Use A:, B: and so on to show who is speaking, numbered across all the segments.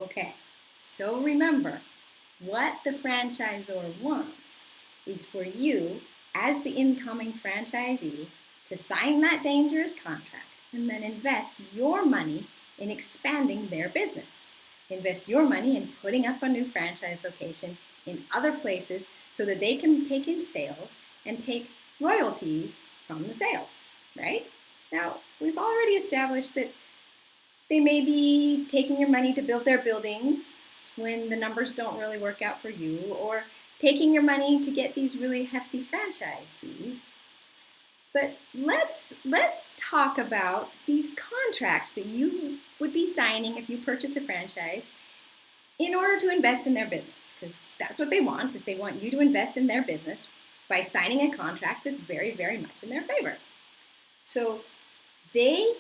A: Okay, so remember, what the franchisor wants is for you, as the incoming franchisee, to sign that dangerous contract and then invest your money in expanding their business. Invest your money in putting up a new franchise location in other places so that they can take in sales and take royalties from the sales, right? Now, we've already established that they may be taking your money to build their buildings when the numbers don't really work out for you, or taking your money to get these really hefty franchise fees. But let's talk about these contracts that you would be signing if you purchased a franchise in order to invest in their business, because that's what they want, is they want you to invest in their business by signing a contract that's very, very much in their favor. So they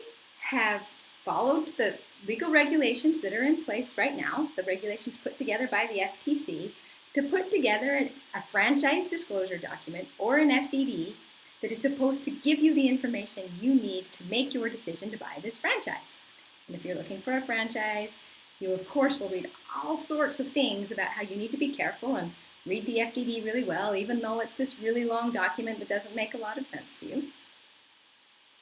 A: have followed the legal regulations that are in place right now, the regulations put together by the FTC, to put together a franchise disclosure document, or an FDD, that is supposed to give you the information you need to make your decision to buy this franchise. And if you're looking for a franchise, you of course will read all sorts of things about how you need to be careful and read the FDD really well, even though it's this really long document that doesn't make a lot of sense to you.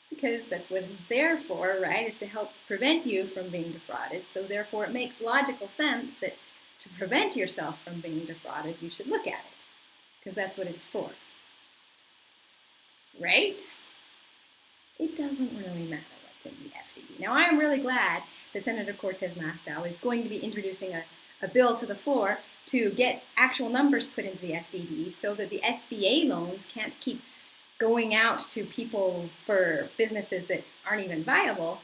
A: Because that's what it's there for, right, is to help prevent you from being defrauded. So therefore it makes logical sense that to prevent yourself from being defrauded, you should look at it, because that's what it's for, right? It doesn't really matter what's in the FDD. Now, I'm really glad that Senator Cortez Masto is going to be introducing a bill to the floor to get actual numbers put into the FDD so that the SBA loans can't keep going out to people for businesses that aren't even viable.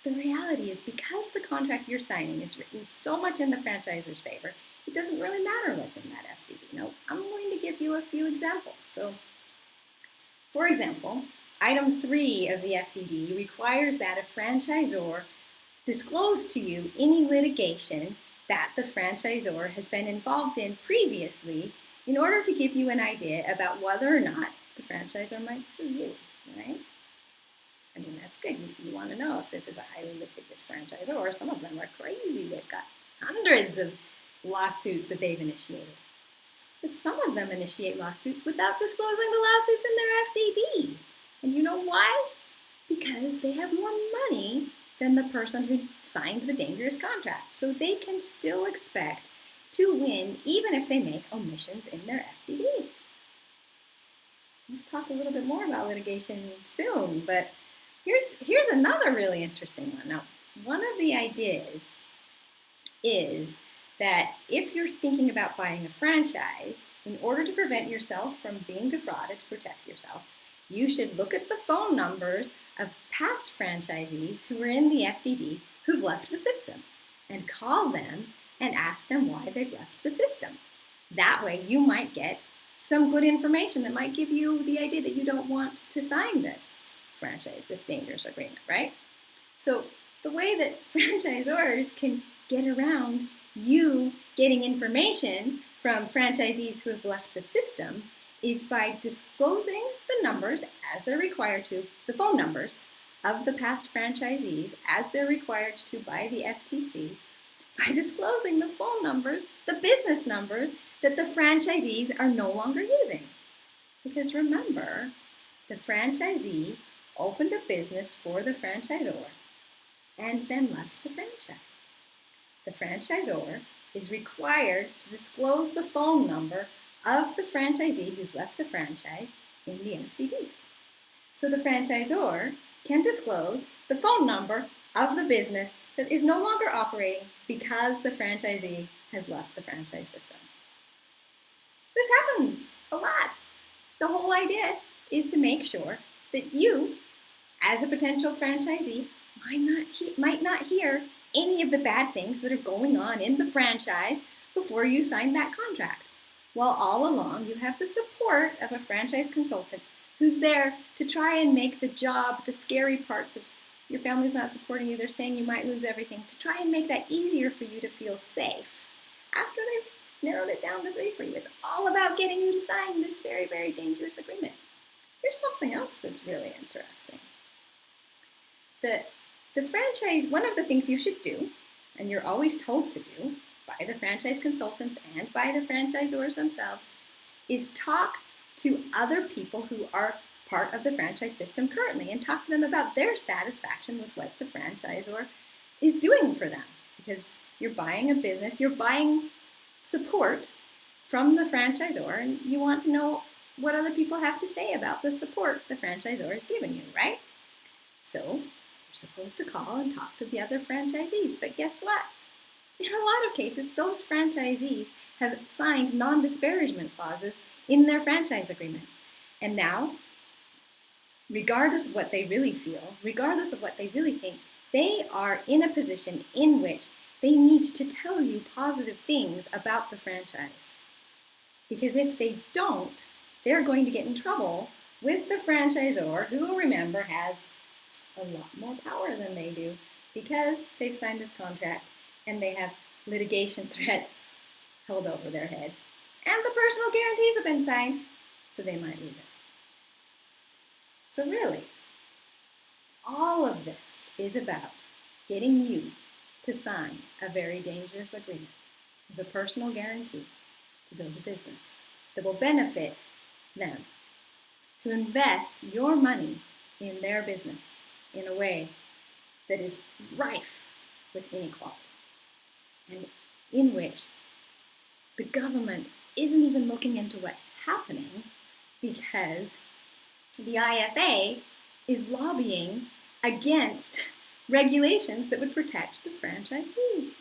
A: But the reality is, because the contract you're signing is written so much in the franchisor's favor, it doesn't really matter what's in that FDD. Now, I'm going to give you a few examples. So, for example, Item 3 of the FDD requires that a franchisor disclose to you any litigation that the franchisor has been involved in previously in order to give you an idea about whether or not the franchisor might sue you, right? I mean, that's good. You want to know if this is a highly litigious franchisor. Some of them are crazy. They've got hundreds of lawsuits that they've initiated. But some of them initiate lawsuits without disclosing the lawsuits in their FDD. And you know why? Because they have more money than the person who signed the dangerous contract. So they can still expect to win even if they make omissions in their FDD. We'll talk a little bit more about litigation soon, but here's another really interesting one. Now, one of the ideas is that if you're thinking about buying a franchise, in order to prevent yourself from being defrauded, to protect yourself, you should look at the phone numbers of past franchisees who are in the FDD who've left the system and call them and ask them why they've left the system. That way you might get some good information that might give you the idea that you don't want to sign this franchise, this dangerous agreement, right? So the way that franchisors can get around you getting information from franchisees who have left the system is by disclosing the numbers as they're required to, the phone numbers of the past franchisees as they're required to by the FTC, by disclosing the phone numbers, the business numbers that the franchisees are no longer using. Because remember, the franchisee opened a business for the franchisor and then left the franchise. The franchisor is required to disclose the phone number of the franchisee who's left the franchise in the FDD. So the franchisor can disclose the phone number of the business that is no longer operating because the franchisee has left the franchise system. This happens a lot. The whole idea is to make sure that you, as a potential franchisee, might not hear any of the bad things that are going on in the franchise before you sign that contract. While all along you have the support of a franchise consultant who's there to try and make the job, the scary parts of your family's not supporting you, they're saying you might lose everything, to try and make that easier for you to feel safe after they've narrowed it down to 3 for you. It's all about getting you to sign this very, very dangerous agreement. Here's something else that's really interesting. The franchise, one of the things you should do and you're always told to do by the franchise consultants and by the franchisors themselves, is talk to other people who are part of the franchise system currently and talk to them about their satisfaction with what the franchisor is doing for them. Because you're buying a business, you're buying support from the franchisor, and you want to know what other people have to say about the support the franchisor has given you, right? So you're supposed to call and talk to the other franchisees, but guess what? In a lot of cases, those franchisees have signed non-disparagement clauses in their franchise agreements. And now, regardless of what they really feel, regardless of what they really think, they are in a position in which they need to tell you positive things about the franchise. Because if they don't, they're going to get in trouble with the franchisor, who, remember, has a lot more power than they do because they've signed this contract and they have litigation threats held over their heads. And the personal guarantees have been signed, so they might lose it. So really, all of this is about getting you to sign a very dangerous agreement with a personal guarantee to build a business that will benefit them, to invest your money in their business in a way that is rife with inequality, and in which the government isn't even looking into what's happening because the IFA is lobbying against regulations that would protect the franchisees.